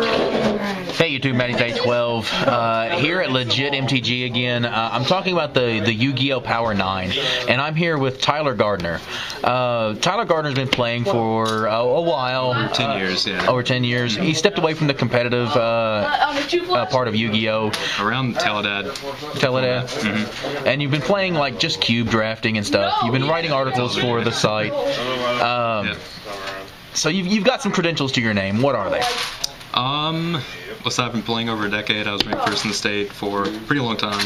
Hey YouTube, Matty Day 12 here at Legit MTG again. I'm talking about the YuGiOh Power 9, and I'm here with Tyler Gardner. Tyler Gardner's been playing for a while. Over 10 years, yeah. Over 10 years. He stepped away from the competitive part of YuGiOh. Around Teledad. Mm-hmm. And you've been playing like just cube drafting and stuff. You've been writing articles for the site. So you've got some credentials to your name. What are they? I've been playing over a decade. I was ranked first in the state for a pretty long time.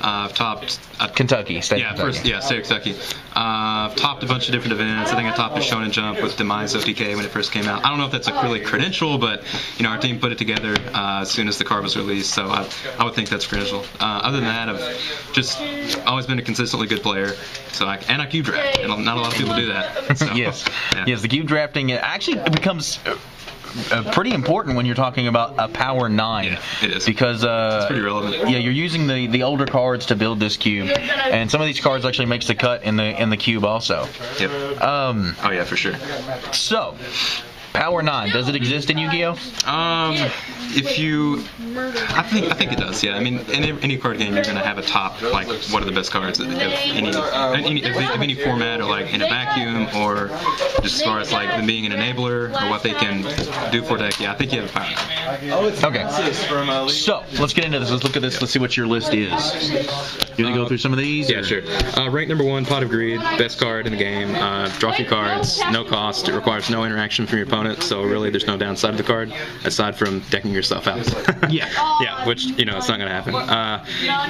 I've topped Kentucky, state of Kentucky. State of Kentucky. I've topped a bunch of different events. I think I topped the Shonen Jump with Demise OTK when it first came out. I don't know if that's a really credential, but our team put it together as soon as the card was released, so I would think that's a credential. Other than that, I've just always been a consistently good player. So I cube draft, and not a lot of people do that. So, yes, the cube drafting actually becomes pretty important when you're talking about a Power 9. Yeah, it is. Because it's pretty relevant. Yeah, you're using the older cards to build this cube, and some of these cards actually makes the cut in the cube also. Yep. Oh yeah, for sure. So, Power 9, does it exist in YuGiOh? I think it does. Yeah. I mean, in any card game, you're gonna have a top, like, what are the best cards of any format, or like in a vacuum, or just as far as like them being an enabler or what they can do for a deck. Yeah, I think you have a Power 9. Okay. So let's get into this. Let's look at this. Let's see what your list is. You want to go through some of these? Yeah, sure. Rank number 1, Pot of Greed, best card in the game. Draw 2 cards, no cost. It requires no interaction from your opponent, so really there's no downside to the card aside from decking yourself out. Yeah, which it's not gonna happen.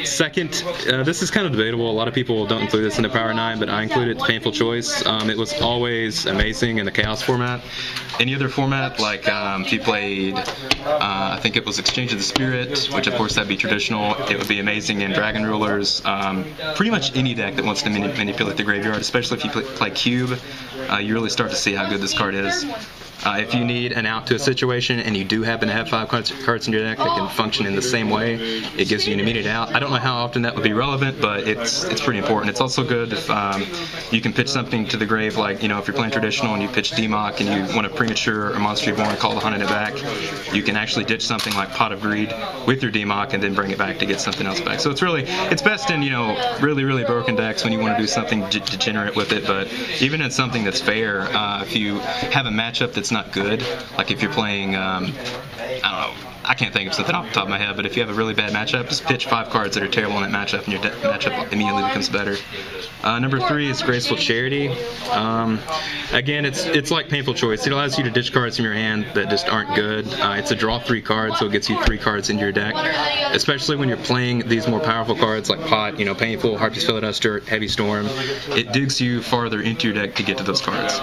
Second, this is kind of debatable. A lot of people don't include this in the Power 9, but I included Painful Choice. It was always amazing in the Chaos format. Any other format, like if you played, I think it was Exchange of the Spirit, which of course that'd be traditional. It would be amazing in Dragon Rulers. Pretty much any deck that wants to manipulate the graveyard, especially if you play Cube, you really start to see how good this card is. If you need an out to a situation and you do happen to have 5 cards in your deck that can function in the same way, it gives you an immediate out. I don't know how often that would be relevant, but it's pretty important. It's also good if you can pitch something to the grave, like if you're playing traditional and you pitch DMOC and you want a premature or Monster Reborn, call the Hunted it back, you can actually ditch something like Pot of Greed with your DMOC and then bring it back to get something else back. So it's best in really, really broken decks when you want to do something degenerate with it. But even in something that's fair, if you have a matchup that's not good, like if you're playing I don't know, I can't think of something off the top of my head, but if you have a really bad matchup, just pitch 5 cards that are terrible in that matchup, and your matchup immediately becomes better. Number 3 is Graceful Charity. Again, it's like Painful Choice. It allows you to ditch cards from your hand that just aren't good. It's a draw 3 cards, so it gets you 3 cards into your deck. Especially when you're playing these more powerful cards like Pot, Painful, Harpy's Filibuster, Heavy Storm. It digs you farther into your deck to get to those cards.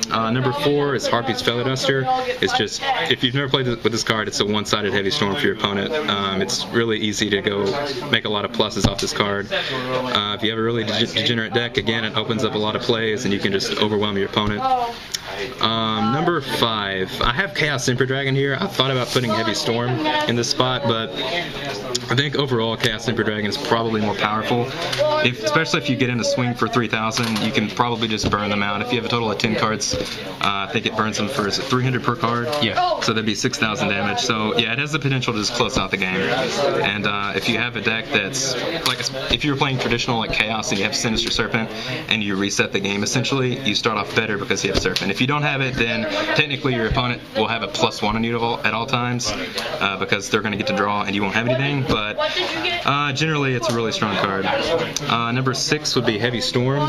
Number 4 is Harpy's Filibuster. It's just, if you've never played with this card, it's a one-sided Heavy Storm for your opponent. It's really easy to go make a lot of pluses off this card. If you have a really degenerate deck, again, it opens up a lot of plays and you can just overwhelm your opponent. Number 5, I have Chaos Emperor Dragon here. I thought about putting Heavy Storm in this spot, but I think overall Chaos Emperor Dragon is probably more powerful. Especially if you get in a swing for 3,000, you can probably just burn them out. If you have a total of 10 cards, I think it burns them for 300 per card. Yeah. So that'd be 6,000 damage. So yeah, it has the potential to just close out the game. And if you have a deck that's like, if you're playing traditional like Chaos and you have Sinister Serpent and you reset the game, essentially you start off better because you have Serpent. If you don't have it, then technically your opponent will have a +1 on you at all times because they're going to get to draw and you won't have anything. But generally, it's a really strong card. Number 6 would be Heavy Storm.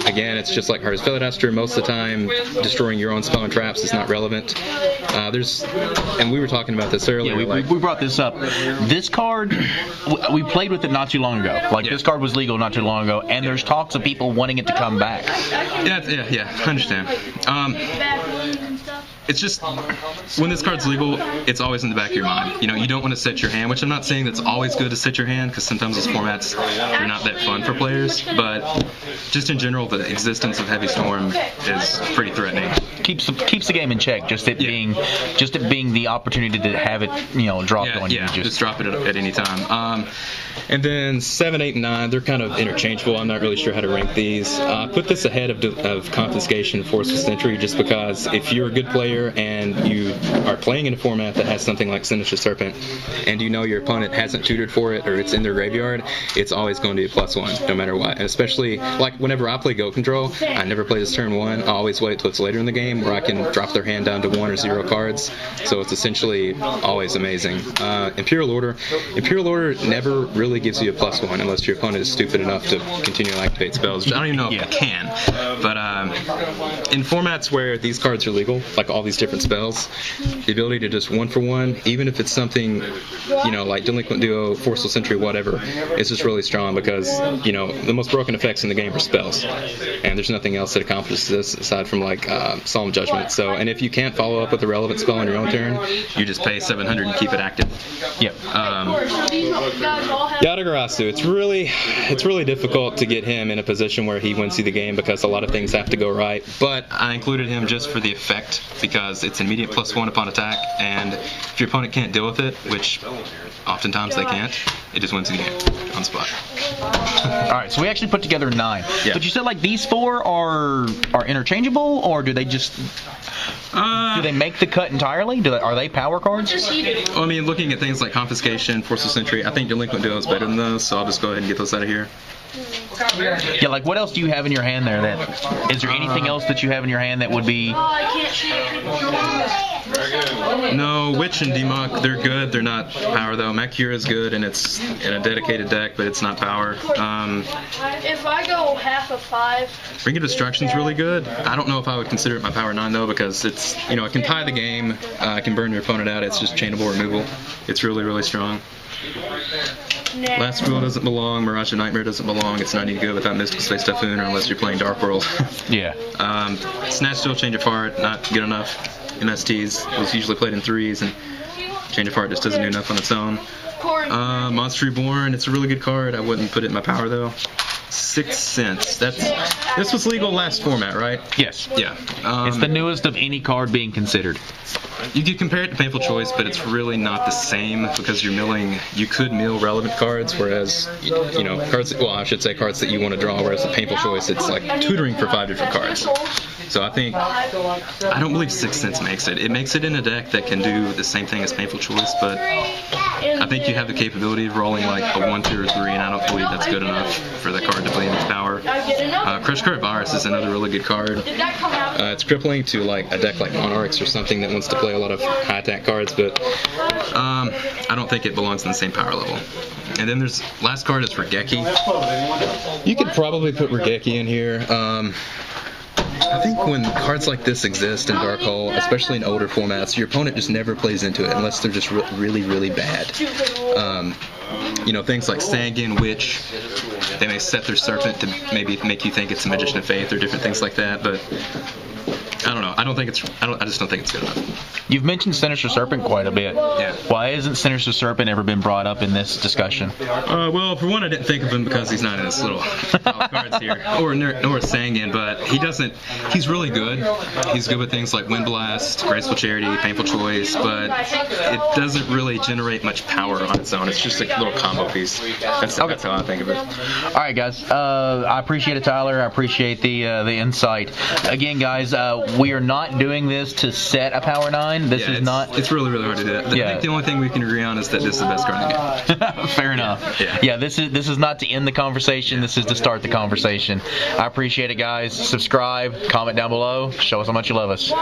Again, it's just like Harpy's Filibuster. Most of the time, destroying your own spell and traps is not relevant. And we were talking about this earlier. Yeah, we brought this up. This card, we played with it not too long ago. This card was legal not too long ago, and there's talks of people wanting it to come back. Yeah, I understand. It's just, when this card's legal, it's always in the back of your mind. You don't want to set your hand, which I'm not saying that's always good to set your hand, because sometimes those formats are not that fun for players, but just in general, the existence of Heavy Storm is pretty threatening. Keeps the game in check, just it being the opportunity to have it, dropped on you. Yeah, just drop it at any time. And then 7, 8, and 9, they're kind of interchangeable. I'm not really sure how to rank these. Put this ahead of Confiscation, Force of Century, just because if you're a good player player and you are playing in a format that has something like Sinister Serpent, and you know your opponent hasn't tutored for it or it's in their graveyard, it's always going to be a +1 no matter what. And especially like whenever I play Go Control, I never play this turn 1. I always wait till it's later in the game where I can drop their hand down to 1 or 0 cards. So it's essentially always amazing. Imperial Order never really gives you a +1 unless your opponent is stupid enough to continually activate spells, which I don't even know if it can. But in formats where these cards are legal, like all these different spells, the ability to just 1-for-1, even if it's something, like Delinquent Duo, Forceful Sentry, whatever, it's just really strong because, the most broken effects in the game are spells. And there's nothing else that accomplishes this aside from like Solemn Judgment. So, and if you can't follow up with a relevant spell on your own turn, you just pay 700 and keep it active. Yep. Yatagarasu, it's really difficult to get him in a position where he wins you the game because a lot of things have to go right. But I included him just for the effect because it's immediate +1 upon attack, and if your opponent can't deal with it, which oftentimes they can't, it just wins the game on spot. Alright, so we actually put together 9. Yeah. But you said like these 4 are interchangeable, or do they just... do they make the cut entirely? Are they power cards? Well, I mean, looking at things like Confiscation, Force of Sentry, I think Delinquent Duo is better than those, so I'll just go ahead and get those out of here. Yeah, like what else do you have in your hand there? Is there anything else that you have in your hand that would be... No, Witch and Demok, they're good. They're not power, though. Makura is good, and it's in a dedicated deck, but it's not power. If I go half of 5... Ring of Destruction's really good. I don't know if I would consider it my power 9, though, because it's, it can tie the game, it can burn your opponent out. It's just chainable removal. It's really, really strong. Last Rule doesn't belong. Mirage of Nightmare doesn't belong. It's not any good without Mystical Space Typhoon, or unless you're playing Dark World. Yeah. Snatch Still, Change of Heart, not good enough. MSTs was usually played in 3s, and Change of Heart just doesn't do enough on its own. Monster Reborn, it's a really good card. I wouldn't put it in my power, though. 6 cents. This was legal last format, right? Yes. Yeah. It's the newest of any card being considered. You could compare it to Painful Choice, but it's really not the same because you could mill relevant cards, whereas, cards, well, I should say cards that you want to draw, whereas the Painful Choice, it's like tutoring for 5 different cards. So I don't believe 6 cents makes it. It makes it in a deck that can do the same thing as Painful Choice, but I think you have the capability of rolling like a 1, 2, or 3, and I don't believe that's good enough for the card to play in its power. Crush Card Virus is another really good card. It's crippling to like a deck like Monarchs or something that wants to play a lot of high attack cards, but I don't think it belongs in the same power level. And then last card is Regeki. You could probably put Regeki in here. I think when cards like this exist in Dark Hole, especially in older formats, your opponent just never plays into it unless they're just really, really bad. Things like Sanguine, Witch, they may set their Serpent to maybe make you think it's a Magician of Faith or different things like that, but I don't know. I just don't think it's good enough. You've mentioned Sinister Serpent quite a bit. Yeah. Why hasn't Sinister Serpent ever been brought up in this discussion? Well, for one, I didn't think of him because he's not in this little pile of cards here, or Sanguine, but he's really good. He's good with things like Wind Blast, Graceful Charity, Painful Choice, but it doesn't really generate much power on its own. It's just a little combo piece. That's how I think of it. All right, guys. I appreciate it, Tyler. I appreciate the insight. Again, guys, we are not doing this to set a Power 9. It's really, really hard to do that. I think the only thing we can agree on is that this is the best card in the game. Fair enough. Yeah. This is not to end the conversation. This is to start the conversation. I appreciate it, guys. Subscribe, comment down below, show us how much you love us.